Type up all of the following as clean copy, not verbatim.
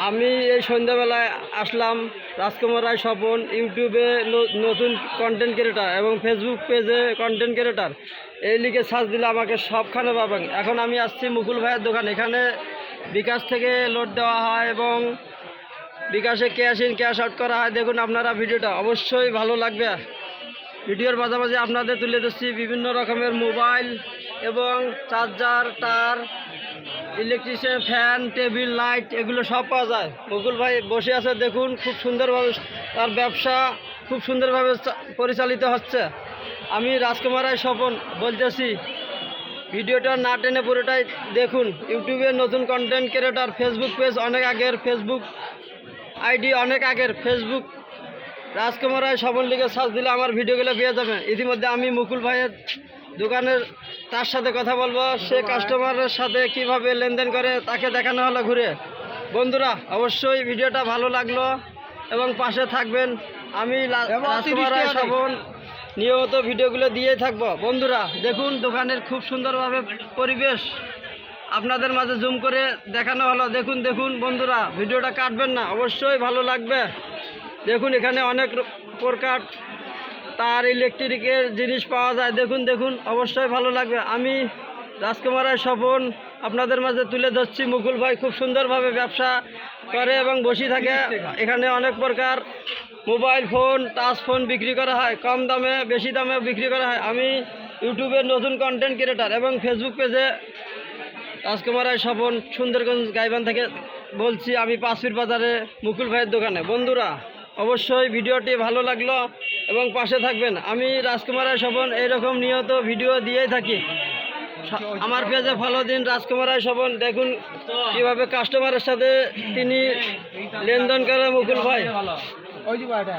আমি এই সন্ধ্যাবেলায় আসলাম রাজকুমার রায় স্বপন ইউটিউবে নতুন কন্টেন্ট ক্রিয়েটার এবং ফেসবুক পেজে কন্টেন্ট ক্রিয়েটার এই লিখে সার্চ দিলে আমাকে সবখানে পাবেন। এখন আমি আসছি মুকুল ভাইয়ের দোকান। এখানে বিকাশ থেকে লোড দেওয়া হয় এবং বিকাশে ক্যাশ ইন ক্যাশ আউট করা হয়। দেখুন আপনারা ভিডিওটা অবশ্যই ভালো লাগবে। ভিডিওর মাঝামাঝি আপনাদের তুলে ধরছি বিভিন্ন রকমের মোবাইল এবং চার্জার, তার, ইলেকট্রিশিয়ান, ফ্যান, টেবিল, লাইট এগুলো সব পাওয়া যায়। মুকুল ভাই বসে আছে, দেখুন খুব সুন্দরভাবে তার ব্যবসা খুব সুন্দরভাবে পরিচালিত হচ্ছে। আমি রাজকুমার রায় স্বপন বলতেছি, ভিডিওটা না টেনে পুরোটাই দেখুন। ইউটিউবের নতুন কন্টেন্ট ক্রিয়েটার, ফেসবুক পেজ অনেক আগের, ফেসবুক আইডি অনেক আগের, ফেসবুক রাজকুমার রায় স্বপন লিখে সার্চ দিলে আমার ভিডিওগুলো পেয়ে যাবেন। ইতিমধ্যে আমি মুকুল ভাইয়ের দোকানের তার সাথে কথা বলবো, সে কাস্টমারের সাথে কিভাবে লেনদেন করে তাকে দেখানো হলো ঘুরে। বন্ধুরা অবশ্যই ভিডিওটা ভালো লাগলো এবং পাশে থাকবেন। আমি রাজকুমার রায় স্বপন নিয়মিত ভিডিওগুলো দিয়েই থাকবো। বন্ধুরা দেখুন দোকানের খুব সুন্দরভাবে পরিবেশ আপনাদের মাঝে জুম করে দেখানো হলো। দেখুন দেখুন বন্ধুরা, ভিডিওটা কাটবেন না, অবশ্যই ভালো লাগবে। দেখুন এখানে অনেক প্রকার তার, ইলেকট্রিকের জিনিস পাওয়া যায়। দেখুন দেখুন অবশ্যই ভালো লাগবে। আমি রাজকুমার রায় স্বপন আপনাদের মাঝে তুলে ধরছি। মুকুল ভাই খুব সুন্দরভাবে ব্যবসা করে এবং বসে থাকে। এখানে অনেক প্রকার মোবাইল ফোন, টাচ ফোন বিক্রি করা হয়, কম দামে বেশি দামে বিক্রি করা হয়। আমি ইউটিউবের নতুন কন্টেন্ট ক্রিয়েটার এবং ফেসবুক পেজে রাজকুমার রায় স্বপন সুন্দরগঞ্জ গাইবান থেকে বলছি। আমি পাঁচপির বাজারে মুকুল ভাইয়ের দোকানে। বন্ধুরা অবশ্যই ভিডিওটি ভালো লাগলো এবং পাশে থাকবেন। আমি রাজকুমার রায় স্বপন এইরকম নিয়ত ভিডিও দিয়েই থাকি। আমার পেজে ফলো দিন রাজকুমার রায় স্বপন। দেখুন কীভাবে কাস্টমারের সাথে তিনি লেনদেন করে মুকুল ভাই।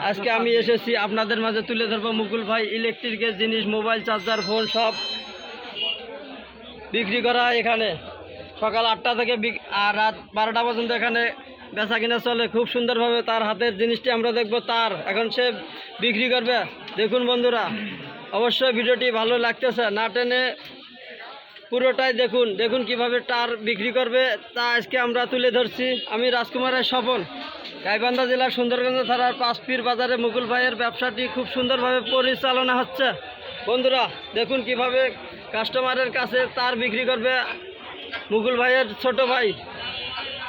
আজকে আমি এসেছি আপনাদের মাঝে তুলে ধরবো মুকুল ভাই ইলেকট্রিকের জিনিস, মোবাইল, চার্জার, ফোন সব বিক্রি করা এখানে। সকাল 8টা থেকে আর রাত 12টা পর্যন্ত এখানে বেচা কিনা চলে। খুব সুন্দরভাবে তার হাতের জিনিসটি আমরা দেখব। তার এখন সে বিক্রি করবে। দেখুন বন্ধুরা অবশ্যই ভিডিওটি ভালো লাগতেছে, না টেনে পুরোটাই দেখুন। দেখুন কিভাবে তার বিক্রি করবে তা আজকে আমরা তুলে ধরছি। আমি রাজকুমার রায় স্বপন, গাইবান্ধা জেলার সুন্দরগঞ্জ থানার পাঁচপির বাজারে মুকুল ভাইয়ের ব্যবসাটি খুব সুন্দরভাবে পরিচালনা হচ্ছে। বন্ধুরা দেখুন কিভাবে কাস্টমারের কাছে তার বিক্রি করবে মুকুল ভাইয়ের ছোট ভাই।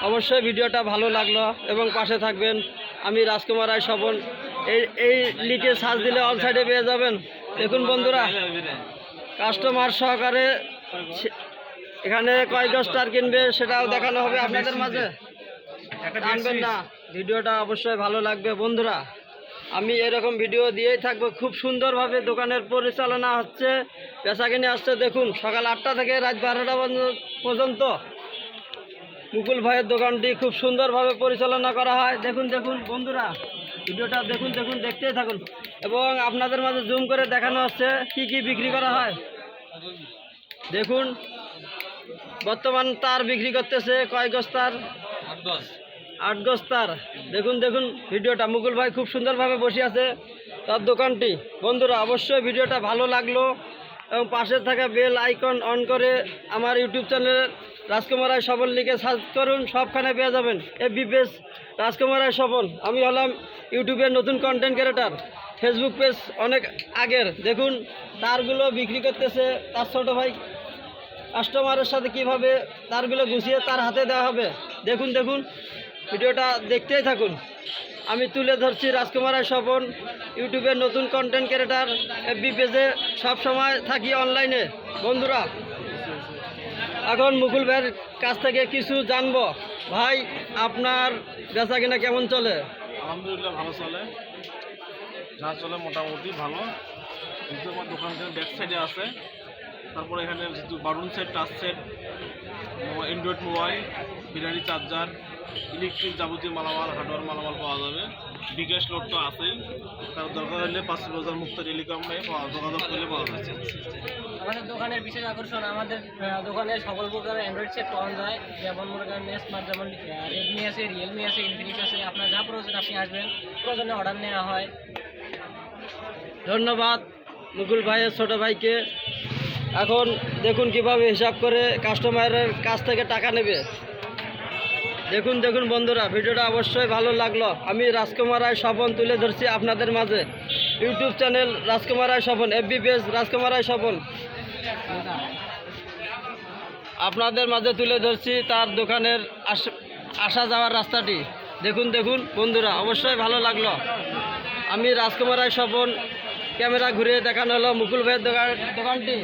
অবশ্যই ভিডিওটা ভালো লাগলো এবং পাশে থাকবেন। আমি রাজকুমার রায় স্বপন এই লিখে সার্চ দিলে অল সাইডে পেয়ে যাবেন। দেখুন বন্ধুরা কাস্টমার সহকারে এখানে কয় গজ তার কিনবে সেটাও দেখানো হবে আপনাদের মাঝে। জানবেন না, ভিডিওটা অবশ্যই ভালো লাগবে। বন্ধুরা আমি এরকম ভিডিও দিয়েই থাকবো। খুব সুন্দরভাবে দোকানের পরিচালনা হচ্ছে, বেচাকিনি আসছে। দেখুন সকাল 8টা থেকে রাত 12টা পর্যন্ত মুকুল ভাইয়ের দোকানটি খুব সুন্দরভাবে পরিচালনা করা হয়। দেখুন দেখুন বন্ধুরা ভিডিওটা দেখুন দেখুন দেখতেই থাকুন এবং আপনাদের মাঝে জুম করে দেখানো হচ্ছে কি কি বিক্রি করা হয়। দেখুন বর্তমান তার বিক্রি করতেছে কয় গজ তার? 8 গজ তার। দেখুন দেখুন ভিডিওটা, মুকুল ভাই খুব সুন্দরভাবে বসে আছে তার দোকানটি। বন্ধুরা অবশ্যই ভিডিওটা ভালো লাগলো এবং পাশে থাকা বেল আইকন অন করে আমার ইউটিউব চ্যানেল রাজকুমার রায় স্বপন লিখে সার্চ করুন, সবখানে পেয়ে যাবেন। এফবি পেজ রাজকুমার রায় স্বপন। আমি হলাম ইউটিউবের নতুন কন্টেন্ট ক্রিয়েটার, ফেসবুক পেজ অনেক আগের। দেখুন তারগুলো বিক্রি করতেছে তার ছোট ভাই। কাস্টমারের সাথে কিভাবে তারগুলো গুছিয়ে তার হাতে দেওয়া হবে। দেখুন দেখুন ভিডিওটা দেখতেই থাকুন। আমি তুলে ধরছি রাজকুমার রায় স্বপন ইউটিউবের নতুন কন্টেন্ট ক্রিয়েটার, এফবি পেজে সব সময় থাকি অনলাইনে। বন্ধুরা এখন মুকুল ভাইয়ের কাছ থেকে কিছু জানবো। ভাই আপনার বেচা কিনা কেমন চলে? আলহামদুলিল্লাহ ভালো চলে, যা চলে মোটামুটি ভালো। কিন্তু আমার দোকানটা ব্যাক সাইডে আছে। তারপরে এখানে যেহেতু Varun set, touch set, Android mobile, biryani charger, electric যাবতীয় মালামাল, হার্ডওয়্যার মালামাল পাওয়া যাবে। বিকাশ লোড তো আছেই, তার দরকার হলে পাঁচপির বাজার মুক্ত টেলিকমে যোগাযোগ করলে পাওয়া যাচ্ছে। আমাদের দোকানের বিশেষ আকর্ষণ, আমাদের দোকানে সকল প্রকারের অ্যান্ড্রয়েড সেট পাওয়া যায়। যেমন মনে করেন স্মার্ট, যেমন রেডমি আছে, রিয়েলমি আছে, ইনফিনিক্স আছে। আপনার যা প্রয়োজন আপনি আসবেন, প্রয়োজনে অর্ডার নেওয়া হয়। ধন্যবাদ মুকুল ভাইয়ের ছোট ভাইকে। এখন দেখুন কিভাবে হিসাব করে কাস্টমারের কাছ থেকে টাকা নেবে। দেখুন দেখুন বন্ধুরা, ভিডিওটা অবশ্যই ভালো লাগলো। আমি রাজকুমার রায় স্বপন তুলে ধরছি আপনাদের মাঝে। ইউটিউব চ্যানেল রাজকুমার রায় স্বপন, এফবি পেজ রাজকুমার রায় স্বপন, আপনাদের মাঝে তুলে ধরছি তার দোকানের আসা যাওয়ার রাস্তাটি। দেখুন দেখুন বন্ধুরা, অবশ্যই ভালো লাগলো। আমি রাজকুমার রায় স্বপন, ক্যামেরা ঘুরে দেখানো হলো মুকুল ভাইয়ের দোকানটি।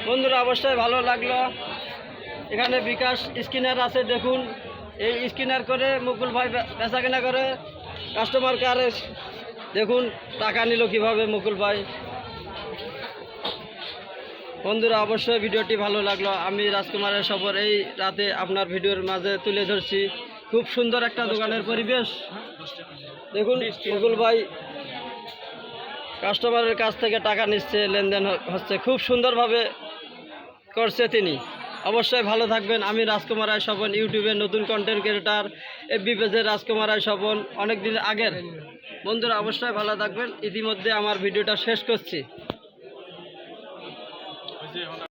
বন্ধুরা অবশ্যই ভালো লাগলো। এখানে বিকাশ স্ক্যানার আছে, দেখুন এই স্ক্যানার করে মুকুল ভাই বেচা কেনা করে কাস্টমার কেয়ারে। দেখুন টাকা নিল কিভাবে মুকুল ভাই। বন্ধুরা অবশ্যই ভিডিওটি ভালো লাগলো। আমি রাজকুমারের সফর এই রাতে আপনার ভিডিওর মাঝে তুলে ধরছি। খুব সুন্দর একটা দোকানের পরিবেশ। দেখুন মুকুল ভাই কাস্টমারের কাছ থেকে টাকা নিচ্ছে, লেনদেন হচ্ছে, খুব সুন্দরভাবে করছে তিনি। অবশ্যই ভালো থাকবেন। আমি রাজকুমার রায় স্বপন, ইউটিউবের নতুন কন্টেন্ট ক্রিয়েটার, এফবি পেজের রাজকুমার রায় স্বপন, অনেক দিন আগের। বন্ধুরা অবশ্যই ভালো থাকবেন। ইতিমধ্যে আমার ভিডিওটা শেষ করছি।